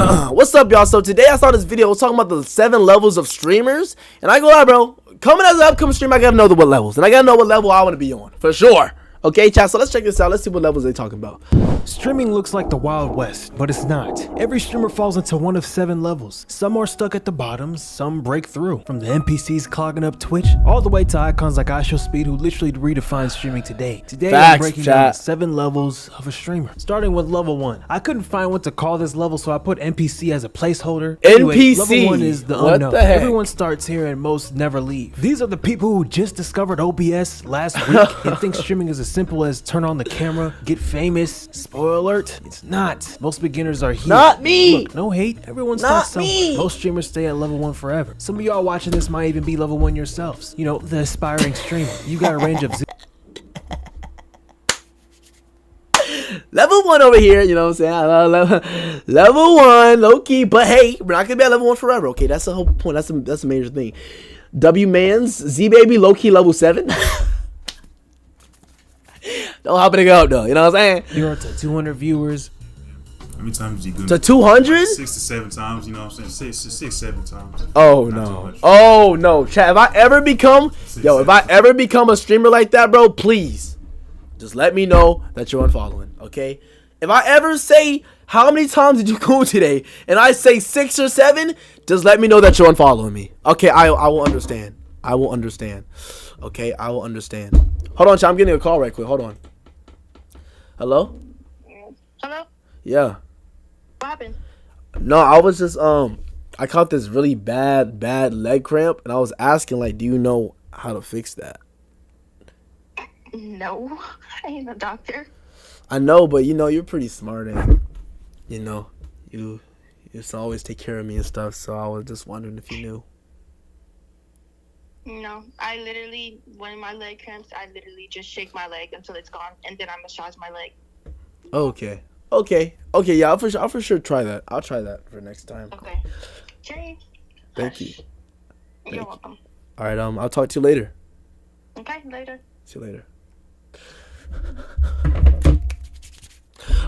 What's up, y'all? So today I saw this video. I was talking about the 7 levels of streamers, and I go out, bro. Coming as an upcoming streamer, I gotta know what levels, and I gotta know what level I want to be on for sure. Okay, chat. So let's check this out. Let's see what levels they talking about. Streaming looks like the Wild West, but it's not. Every streamer falls into one of 7 levels. Some are stuck at the bottom, some break through. From the NPCs clogging up Twitch, all the way to icons like IShowSpeed who literally redefined streaming today. Today I'm breaking down the 7 levels of a streamer. Starting with level 1. I couldn't find what to call this level, so I put NPC as a placeholder. Anyway, NPC? level 1 is the what unknown. The heck? Everyone starts here and most never leave. These are the people who just discovered OBS last week and think streaming is as simple as turn on the camera, get famous. Spoiler alert, it's not. Most beginners are here. Not me. Look, no hate, everyone starts somewhere. Most streamers stay at level 1 forever. Some of y'all watching this might even be level 1 yourselves. You know, the aspiring streamer. You got a range of level 1 over here, you know what I'm saying? Level 1, low key, but hey, we're not gonna be at level 1 forever. Okay, that's the whole point. That's a major thing. W Man's ZbabyTv low key level 7. Don't hop it up though, you know what I'm saying? You're up to 200 viewers. How many times you good? To 200? 6 to 7 times, you know what I'm saying? 6, 7 times. Oh no. Oh no. Chat, if I ever become a streamer like that, bro, please just let me know that you're unfollowing, okay? If I ever say how many times did you go today and I say 6 or 7, just let me know that you're unfollowing me. Okay, I will understand. I will understand. Okay, I will understand. Hold on, chat, I'm getting a call right quick. Hold on. Hello? Hello? Yeah. What happened? No, I was just I caught this really bad leg cramp, and I was asking, like, do you know how to fix that? No, I ain't a doctor. I know, but you know, you're pretty smart, and you know, you just always take care of me and stuff. So I was just wondering if you knew. No, I literally, when my leg cramps, I literally just shake my leg until it's gone, and then I massage my leg. Okay. Yeah, I'll for sure try that. I'll try that for next time. Okay. Okay. Thank you. You're welcome. All right. I'll talk to you later. Okay, later. See you later.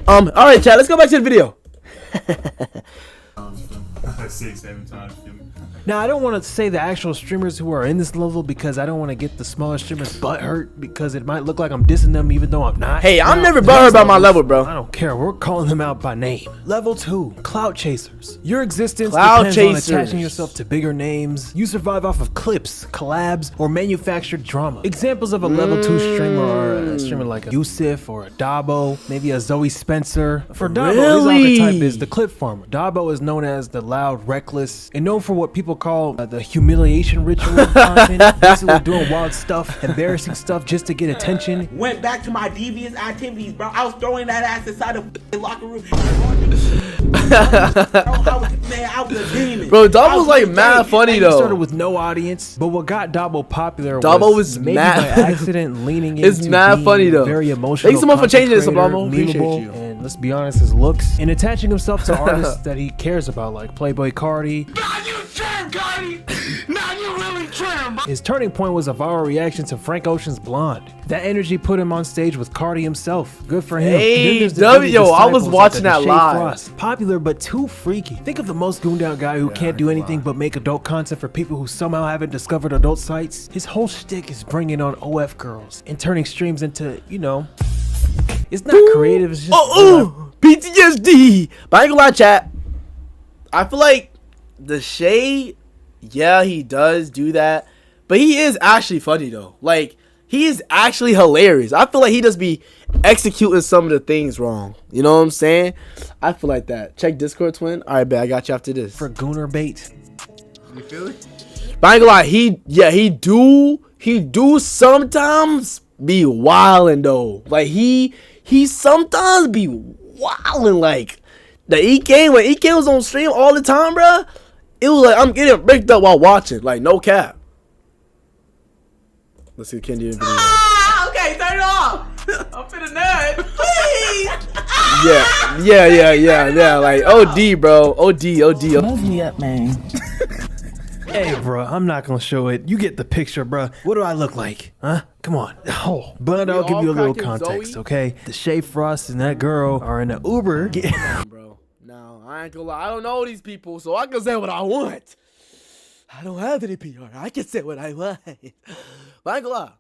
All right, chat. Let's go back to the video. 6, 7 times. Now, I don't want to say the actual streamers who are in this level because I don't want to get the smaller streamers butt hurt because it might look like I'm dissing them even though I'm not. Hey, I'm never butthurt about my level, bro. I don't care. We're calling them out by name. Level 2, Clout Chasers. Your existence Clout depends chasers. on attaching yourself to bigger names. You survive off of clips, collabs, or manufactured drama. Examples of a level 2 streamer are a streamer like a Yusuf or a Dabo, maybe a Zoe Spencer. For Dabo, his archetype is the clip farmer. Dabo is known as the loud, reckless, and known for what people call the humiliation ritual content, basically doing wild stuff, embarrassing stuff just to get attention. Went back to my devious activities, bro. I was throwing that ass inside the locker room. I was a demon. Bro, Dabo's like mad funny though. He started with no audience, but what got Dabo popular was maybe mad by accident leaning into it's mad being funny though. Very emotional. Thanks so much for changing this, creator, Obama. Appreciate memeable, you. and let's be honest, his looks and attaching himself to artists that he cares about, like Playboy Cardi. Now you trim, Cardi. Now you really trim. His turning point was a viral reaction to Frank Ocean's Blonde. That energy put him on stage with Cardi himself. Good for him. Hey, yo, I was watching that live. Frost. Popular but too freaky. Think of the most gooned out guy who can't do anything but make adult content for people who somehow haven't discovered adult sites. His whole shtick is bringing on OF girls and turning streams into, you know, it's not creative. It's just PTSD. But I ain't gonna lie, chat. I feel like the shade, yeah, he does do that, but he is actually funny though. Like, he is actually hilarious. I feel like he just be executing some of the things wrong. You know what I'm saying? I feel like that. Check Discord, twin. All right, bet I got you after this. For gooner bait. You feel it? But I ain't gonna lie, he do sometimes be wildin' though. Like he sometimes be wildin'. Like the EK, when EK was on stream all the time, bruh, it was like I'm getting bricked up while watching. Like, no cap. Let's see, can do the video. Ah, okay, turn it off. I'm finna nut. Please. Yeah. Like OD, bro. OD. Move me up, man. Hey, bro, I'm not gonna show it. You get the picture, bro. What do I look like? Huh? Come on. Oh, but I'll give you a little context, okay? The Shay Frost and that girl are in an Uber. Bro. Now, I ain't gonna lie. I don't know these people, so I can say what I want. I don't have any PR. I can say what I want. But I ain't gonna lie.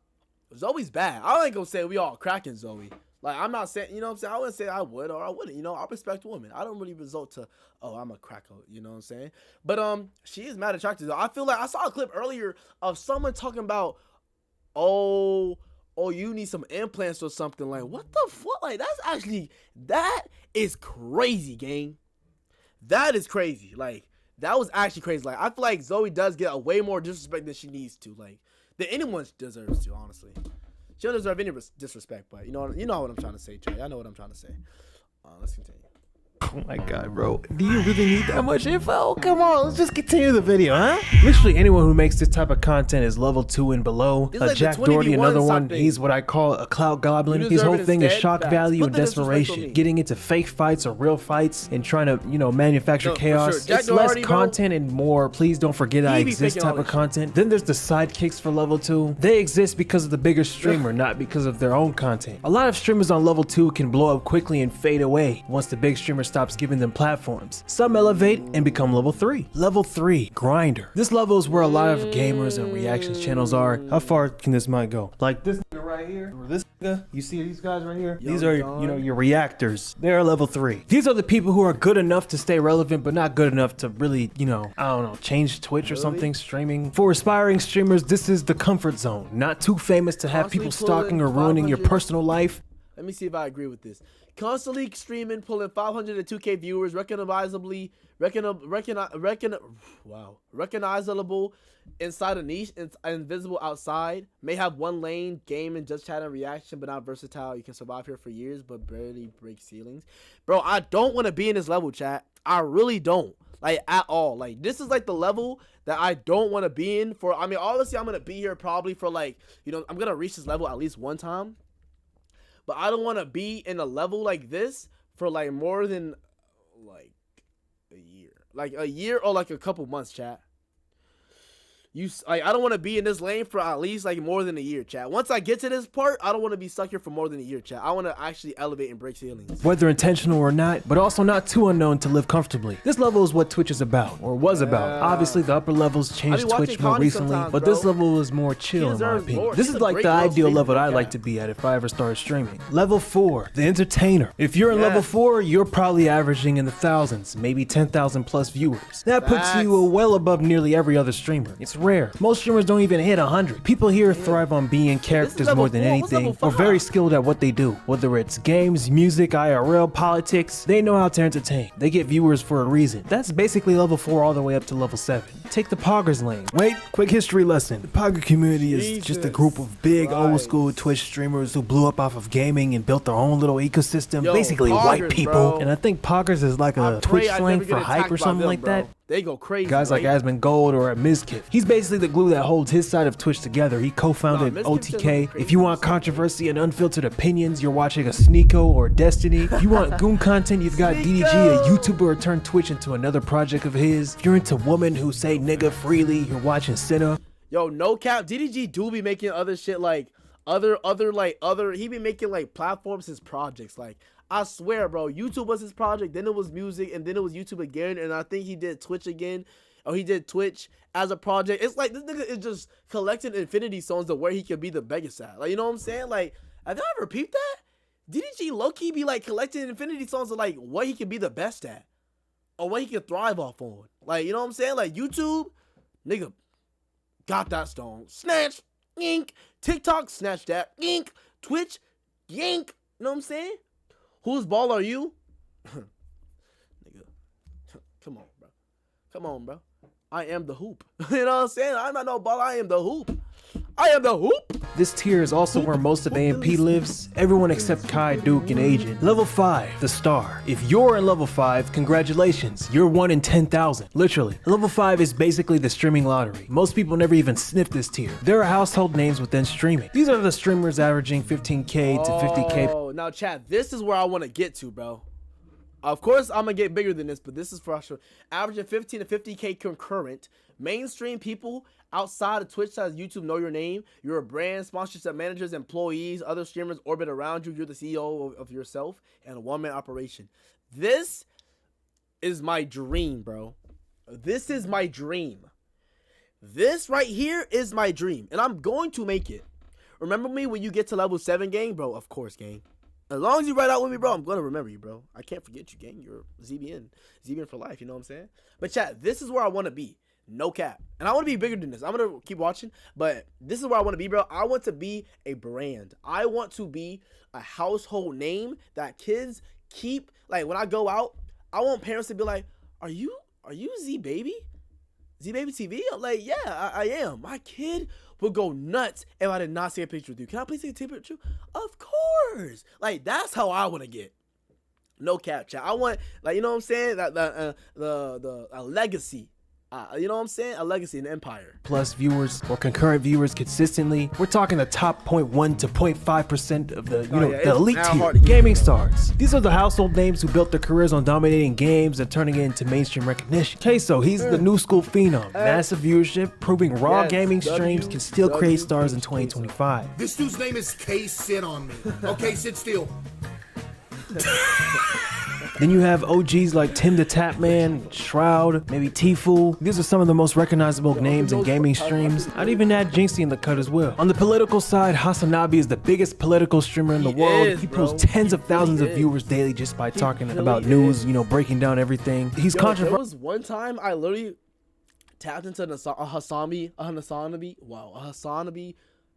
Zoe's bad. I ain't gonna say we all cracking Zoe. Like, I'm not saying, you know what I'm saying? I wouldn't say I would or I wouldn't. You know, I respect women. I don't really resort to, oh, I'm a cracker. You know what I'm saying? But she is mad attractive, though. I feel like I saw a clip earlier of someone talking about, oh, you need some implants or something. Like, what the fuck? Like, that is crazy, gang. That is crazy. Like, that was actually crazy. Like, I feel like Zoe does get a way more disrespect than she needs to. Like, than anyone deserves to, honestly. She don't deserve any disrespect, but you know what I'm trying to say, Trey. I know what I'm trying to say. Let's continue. Oh my god, bro. Do you really need that much info? Come on, let's just continue the video, huh? Literally anyone who makes this type of content is level 2 and below. Like Jack Doherty, another one, he's what I call a clout goblin. His whole thing is shock value and desperation. Getting into fake fights or real fights and trying to, manufacture chaos. Sure. It's Doherty, less content and more. Please don't forget I exist type of content. Then there's the sidekicks for level 2. They exist because of the bigger streamer, not because of their own content. A lot of streamers on level 2 can blow up quickly and fade away once the big streamer stops giving them platforms. Some elevate and become level 3. Level 3, grinder. This level is where a lot of gamers and reactions channels are. How far can this mic go? Like this nigga right here, or this nigga, you see these guys right here? These are, your reactors. They're level 3. These are the people who are good enough to stay relevant, but not good enough to really, I don't know, change Twitch or something, streaming. For aspiring streamers, this is the comfort zone. Not too famous to have people stalking or ruining your personal life. Let me see if I agree with this. Constantly streaming, pulling 500 to 2K viewers, recognizable inside a niche and invisible outside. May have one lane, game and just chat and reaction, but not versatile. You can survive here for years, but barely break ceilings. Bro, I don't want to be in this level, chat. I really don't. Like, at all. Like, this is like the level that I don't want to be in for. I mean, obviously, I'm going to be here probably for like, I'm going to reach this level at least one time. But I don't want to be in a level like this for like more than like a year. Like a year or like a couple months, chat. I don't want to be in this lane for at least like more than a year, chat. Once I get to this part, I don't want to be stuck here for more than a year, chat. I want to actually elevate and break ceilings. Whether intentional or not, but also not too unknown to live comfortably. This level is what Twitch is about, or was about. Obviously, the upper levels changed Twitch more recently, but this level is more chill in my opinion. This is like the ideal level I'd like to be at if I ever started streaming. Level 4, the entertainer. If you're in level 4, you're probably averaging in the thousands, maybe 10,000 plus viewers. That puts you well above nearly every other streamer. It's rare. Most streamers don't even hit 100. People here thrive on being characters more than anything, or very skilled at what they do. Whether it's games, music, IRL, politics, they know how to entertain. They get viewers for a reason. That's basically level 4 all the way up to level 7. Take the Poggers lane. Wait, quick history lesson. The Pogger community is just a group of big old school Twitch streamers who blew up off of gaming and built their own little ecosystem. Basically Poggers, white people. Bro. And I think Poggers is like a Twitch slang for hype or something like that. They go crazy. Guys like Asmon Gold or Mizkif. He's basically the glue that holds his side of Twitch together. He co-founded OTK. If you want controversy and unfiltered opinions, you're watching a Sneeko or Destiny. If you want goon content, you've got DDG, a YouTuber who turned Twitch into another project of his. If you're into women who say nigga freely, you're watching Cinna. Yo, no cap. DDG do be making other shit like he be making like platforms his projects. Like, I swear, bro, YouTube was his project, then it was music, and then it was YouTube again, and I think he did Twitch again, or he did Twitch as a project. It's like this nigga is just collecting infinity stones to where he could be the biggest at. Like, you know what I'm saying? Like, have y'all ever peeped that? DDG low-key be like collecting infinity stones of like what he could be the best at, or what he could thrive off on. Like, you know what I'm saying? Like, YouTube, nigga, got that stone. Snatch, yink. TikTok, snatch that, yink. Twitch, yank. You know what I'm saying? Whose ball are you? Nigga, come on, bro. Come on, bro. I am the hoop. You know what I'm saying? I'm not no ball. I am the hoop. I am the hoop. This tier is also where most of AMP lives. Everyone except Kai, Duke, and Agent. Level 5, the star. If you're in level 5, congratulations. You're 1 in 10,000. Literally. Level 5 is basically the streaming lottery. Most people never even sniff this tier. There are household names within streaming. These are the streamers averaging 15K to 50K. Oh, now chat, this is where I want to get to, bro. Of course, I'm going to get bigger than this, but this is for sure. Averaging 15 to 50K concurrent. Mainstream people outside of Twitch size YouTube know your name. You're a brand, sponsorship managers, employees, other streamers orbit around you. You're the CEO of yourself and a one-man operation. This is my dream, bro. This is my dream. This right here is my dream, and I'm going to make it. Remember me when you get to level 7, gang, bro? Of course, gang. As long as you ride out with me, bro, I'm gonna remember you, bro. I can't forget you, gang. You're ZBN for life. You know what I'm saying? But chat, this is where I want to be. No cap. And I want to be bigger than this. I'm gonna keep watching, but this is where I want to be, bro. I want to be a brand. I want to be a household name that kids keep. Like when I go out, I want parents to be like, "Are you ZBaby? ZbabyTv?" I'm like, "Yeah, I am." My kid would go nuts if I did not see a picture with you. Can I please take a picture with you? Of course. Like that's how I want to get. No cap, chat. I want, like, you know what I'm saying? That the legacy. You know what I'm saying? A legacy, an empire. Plus viewers or concurrent viewers consistently. We're talking the top 0.1 to 0.5% of the, the elite tier gaming stars. These are the household names who built their careers on dominating games and turning it into mainstream recognition. Queso, he's the new school phenom. Massive viewership, proving raw gaming streams can still create stars in 2025. This dude's name is K. Sit on me. Okay, sit still. Then you have OGs like Tim the Tapman, Shroud, maybe Tfue. These are some of the most recognizable names in gaming streams. I'd even add Jinxie in the cut as well. On the political side, Hasanabi is the biggest political streamer in the world. He pulls tens of thousands of viewers daily just by talking about news, breaking down everything. He's controversial. There was one time I literally tapped into a Hasanabi. Wow, a Hasanabi.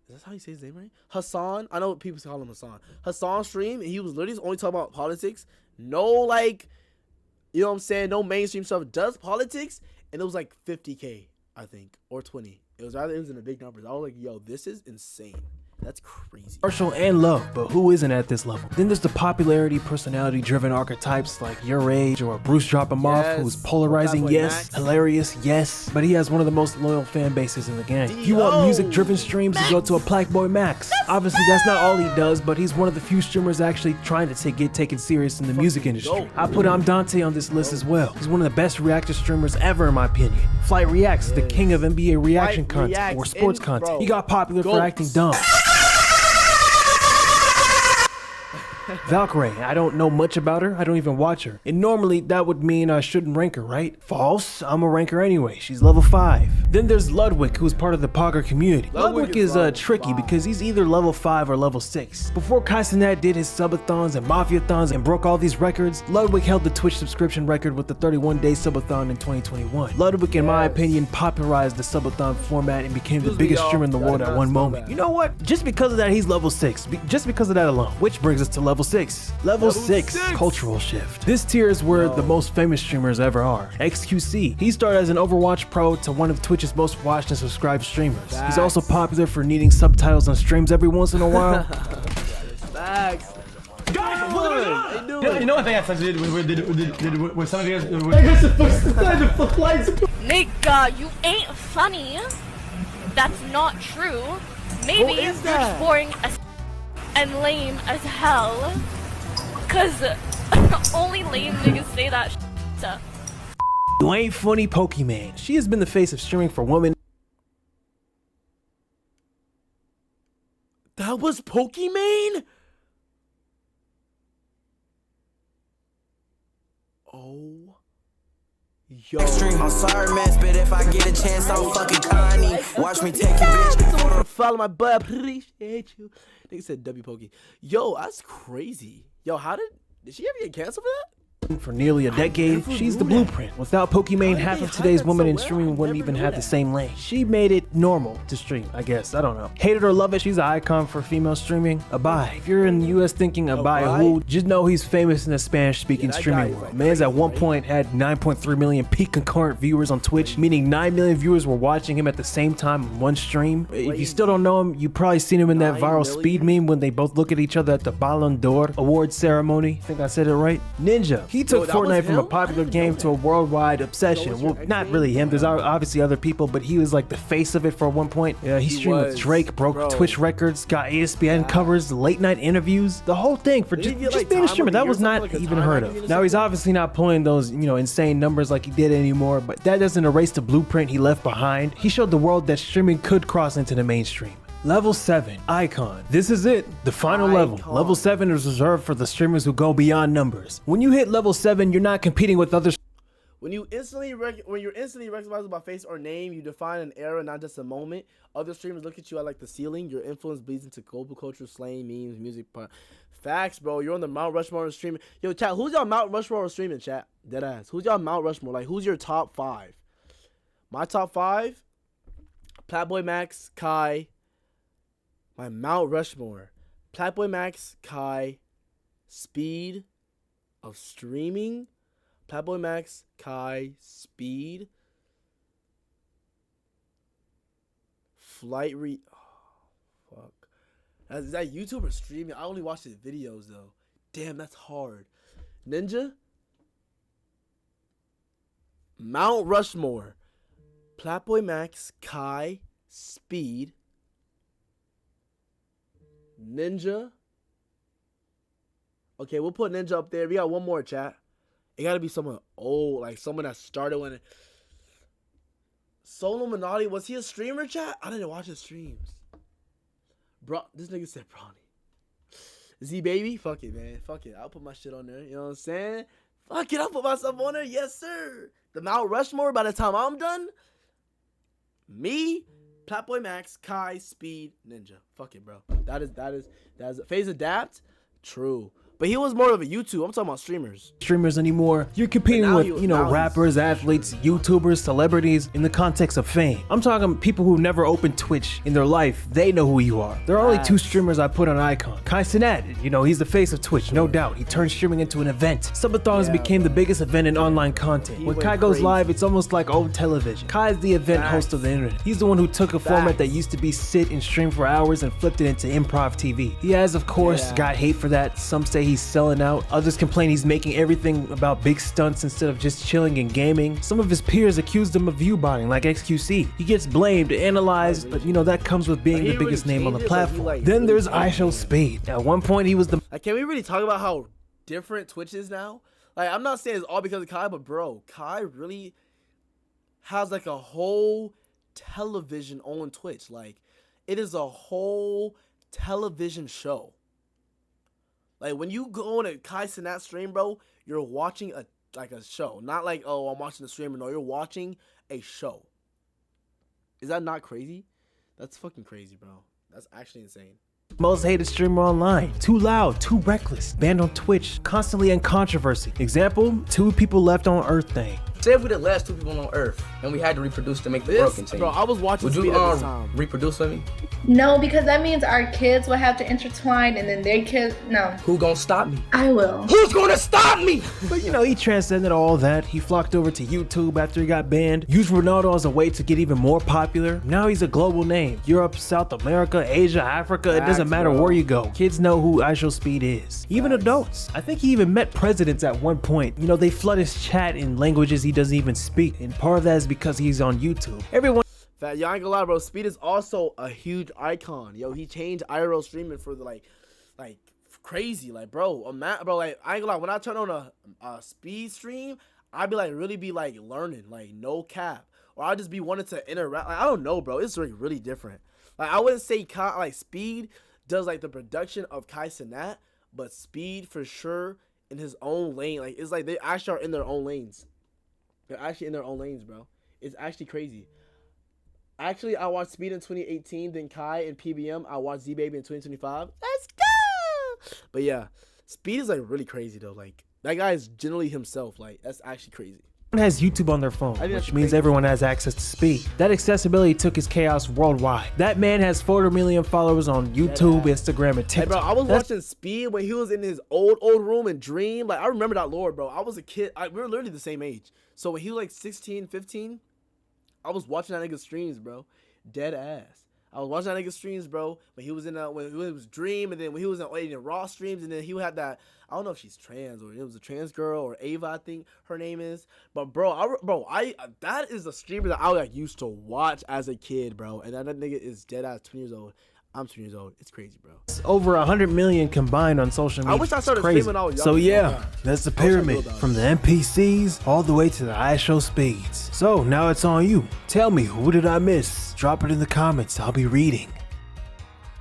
Is that how you say his name, right? Hassan. I know what people call him Hassan. Hassan stream, and he was literally only talking about politics. No, like, you know what I'm saying? No mainstream stuff. Does politics, and it was like 50K, I think, or 20. It was in the big numbers. I was like, yo, this is insane. That's crazy. Marshall and love, but who isn't at this level? Then there's the popularity, personality-driven archetypes like Your Age or Bruce Drop 'em Off, who's polarizing, yes, hilarious, yes, but he has one of the most loyal fan bases in the game. If you want music-driven streams, you go to a Blackboy Max. Obviously, that's not all he does, but he's one of the few streamers actually trying to get taken serious in the music industry. I put Dante on this list as well. He's one of the best reactor streamers ever, in my opinion. Flight Reacts is the king of NBA reaction content or sports content. He got popular for acting dumb. Valkyrie, I don't know much about her, I don't even watch her. And normally that would mean I shouldn't rank her, right? False, I'm a ranker anyway, she's level 5. Then there's Ludwig, who's part of the Pogger community. Ludwig is tricky because he's either level 5 or level 6. Before Kaisenat did his subathons and mafiathons and broke all these records, Ludwig held the Twitch subscription record with the 31-day subathon in 2021. Ludwig, in my opinion, popularized the subathon format and became the biggest streamer in the world at one moment. You know what? Just because of that, he's level 6. Just because of that alone. Which brings us to level 6. Level 6, cultural shift. This tier is where the most famous streamers ever are. XQC. He started as an Overwatch pro to one of Twitch's most watched and subscribed streamers. He's also popular for needing subtitles on streams every once in a while. Facts. Guys, what are we doing? You know what they had to do with some of you guys? Nigga, you ain't funny. That's not true. Maybe you're just boring as and lame as hell. Cause only lame niggas say that shit. You ain't funny, Pokemon. She has been the face of streaming for women. That was Pokemon? Oh. Yo. I'm sorry, man, but if I get a chance, I'm fucking Connie. Watch me take you, bitch. Follow my butt, appreciate you. Nigga said W Pokey. Yo, that's crazy. Yo, did she ever get canceled for that? For nearly a decade, she's the blueprint. Without Pokemon, half of today's women in streaming wouldn't even have the same lane. She made it normal to stream, I guess. I don't know. Hate it or love it, she's an icon for female streaming. Abai. If you're in the US thinking Abai who, just know he's famous in the Spanish-speaking streaming world. Man's at one point had 9.3 million peak concurrent viewers on Twitch, meaning 9 million viewers were watching him at the same time in one stream. If you still don't know him, you probably seen him in that viral speed meme when they both look at each other at the Ballon d'Or award ceremony. I think I said it right. Ninja. He took Fortnite from a popular game to a worldwide obsession. Well, not really him. There's obviously other people, but he was like the face of it for one point. He streamed with Drake, broke Twitch records, got ESPN covers, late night interviews, the whole thing for just being a streamer. That was not even heard of. Now he's obviously not pulling those, insane numbers like he did anymore, but that doesn't erase the blueprint he left behind. He showed the world that streaming could cross into the mainstream. Level 7, Icon. This is it, the final level. Level 7 is reserved for the streamers who go beyond numbers. When you hit level 7, you're not competing with other When you're instantly recognizable by face or name, you define an era, not just a moment. Other streamers look at you at like the ceiling. Your influence bleeds into global culture, slang, memes, music. Facts, bro. You're on the Mount Rushmore of streaming. Yo, chat. Who's y'all Mount Rushmore of streaming, chat? Deadass. Who's y'all Mount Rushmore? Like, who's your top 5? My top 5: Platboy Max, Kai. My Mount Rushmore: Platboy Max, Kai, Speed of streaming. Platboy Max, Kai, Speed, oh, fuck. Is that YouTube or streaming? I only watch his videos though. Damn, that's hard. Ninja, Mount Rushmore: Platboy Max, Kai, Speed, Ninja. Okay, we'll put Ninja up there. We got one more, chat. It gotta be someone old, like someone that started when Solo Minotti, was he a streamer, chat? I didn't watch his streams. Bro, this nigga said Bronny. Zbaby? Fuck it, man. Fuck it. I'll put my shit on there. You know what I'm saying? Fuck it, I'll put myself on there. Yes, sir. The Mount Rushmore, by the time I'm done, me, Platboy Max, Kai, Speed, Ninja. Fuck it, bro. That is Phase Adapt. True. But he was more of a YouTube. I'm talking about streamers Anymore. You're competing with, you know, rappers, athletes, YouTubers, celebrities in the context of fame. I'm talking people who never opened Twitch in their life. They know who you are. There are only 2 streamers I put on icon. Kai Cenat, you know, he's the face of Twitch, no doubt. He turned streaming into an event. Subathons became the biggest event in online content. When Kai goes live, it's almost like old television. Kai is the event host of the internet. He's the one who took a format that used to be sit and stream for hours and flipped it into improv TV. He has, of course, got hate for that. Some say he's selling out. Others complain he's making everything about big stunts instead of just chilling and gaming. Some of his peers accused him of viewbotting, like XQC. He gets blamed, analyzed, but you know that comes with being the biggest name on the platform. Then there's IShowSpeed. At one point he was the— Like, can we really talk about how different Twitch is now? Like, I'm not saying it's all because of Kai, but bro, Kai really has like a whole television on Twitch. Like, it is a whole television show. Like, when you go on a Kai Cenat stream, bro, you're watching a show. Not like, oh, I'm watching the streamer. No, you're watching a show. Is that not crazy? That's fucking crazy, bro. That's actually insane. most hated streamer online. Too loud, too reckless, banned on Twitch, constantly in controversy. Example, 2 people left on Earth thing. Say if we the last 2 people on Earth and we had to reproduce to make the world continue. Bro, I was watching. Would you reproduce with me? No, because that means our kids will have to intertwine and then their kids, no. Who gonna stop me? I will. Who's gonna stop me? But you know, he transcended all that. He flocked over to YouTube after he got banned, used Ronaldo as a way to get even more popular. Now he's a global name. Europe, South America, Asia, Africa, it doesn't matter where you go. Kids know who IShowSpeed is. Even adults. I think he even met presidents at one point. You know, they flood his chat in languages he doesn't even speak. And part of that is because he's on YouTube. Everyone. Fat, yo, I ain't gonna lie, bro. Speed is also a huge icon. Yo, he changed IRL streaming for the like crazy. Like, bro, like, I ain't gonna lie. When I turn on a Speed stream, I'd be like, really be like learning, like no cap, or I'd just be wanting to interact. Like, I don't know, bro. It's like really different. Like, I wouldn't say Speed does like the production of Kai Cenat, but Speed for sure in his own lane. Like, it's like they actually are in their own lanes. They're actually in their own lanes, bro. It's actually crazy. Actually, I watched Speed in 2018, then Kai in PBM. I watched ZbabyTv in 2025. Let's go! But yeah, Speed is like really crazy though. Like, that guy is generally himself. Like, that's actually crazy. Everyone has YouTube on their phone, which means everyone has access to Speed. That accessibility took his chaos worldwide. That man has 400 million followers on YouTube, Instagram, and TikTok. Hey, bro, I was watching Speed when he was in his old room in Dream. Like, I remember that lore, bro. I was a kid. We were literally the same age. So when he was like 16, 15, I was watching that nigga's streams, bro. Dead ass. I was watching that nigga's streams, bro. When he was in when it was Dream, and then when he was in Raw streams, and then he had that. I don't know if she's trans or it was a trans girl or Ava, I think her name is. But bro, that is a streamer that I like used to watch as a kid, bro. And that nigga is dead ass 20 years old. I'm 20 years old. It's crazy, bro. It's over 100 million combined on social media. I wish I started streaming when I was young. So yeah, that's the pyramid from the NPCs all the way to the IShowSpeeds. So now it's on you. Tell me, who did I miss? Drop it in the comments. I'll be reading.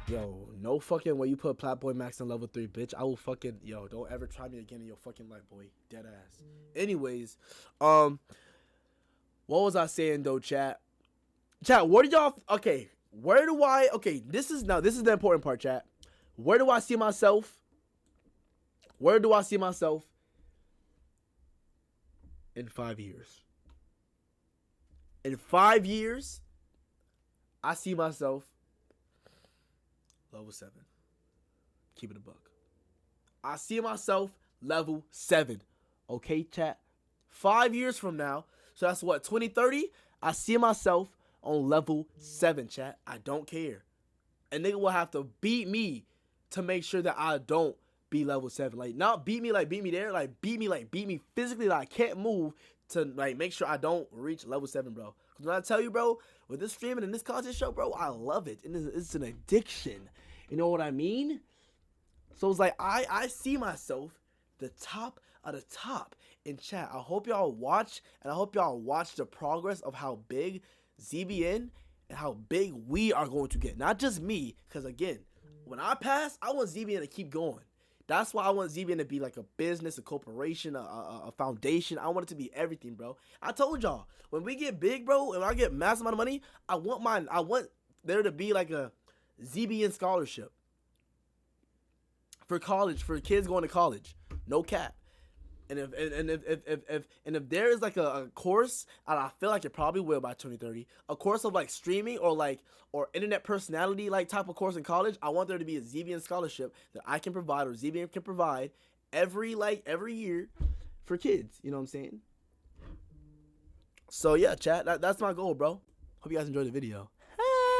Yo, No fucking way you put Plat Boy Max on level 3, bitch. I will fucking, yo, don't ever try me again in your fucking life, boy. Dead ass. Anyways, what was I saying though, chat? Chat, where do y'all, okay, where do I, okay, this is the important part, chat. Where do I see myself? Where do I see myself in 5 years? In 5 years, I see myself level 7. Keep it a buck. I see myself level 7. Okay, chat? 5 years from now, so that's what, 2030? I see myself on level 7, chat. I don't care. A nigga will have to beat me to make sure that I don't be level 7. Like, not beat me like beat me there. Like, beat me physically that I can't move to, like, make sure I don't reach level 7, bro. Because when I tell you, bro, with this streaming and this content show, bro, I love it. And it's an addiction. You know what I mean? So it's like, I see myself the top of the top in chat. I hope y'all watch, and I hope y'all watch the progress of how big ZBN and how big we are going to get. Not just me, because again, when I pass, I want ZBN to keep going. That's why I want ZBN to be like a business, a corporation, a foundation. I want it to be everything, bro. I told y'all, when we get big, bro, and I get massive amount of money, I want there to be like a ZBN scholarship for college, for kids going to college. No cap. And if there is like a course, and I feel like it probably will by 2030, a course of like streaming or internet personality like type of course in college, I want there to be a ZBN scholarship that I can provide, or ZBN can provide every year for kids. You know what I'm saying? So yeah, chat, that's my goal, bro. Hope you guys enjoyed the video.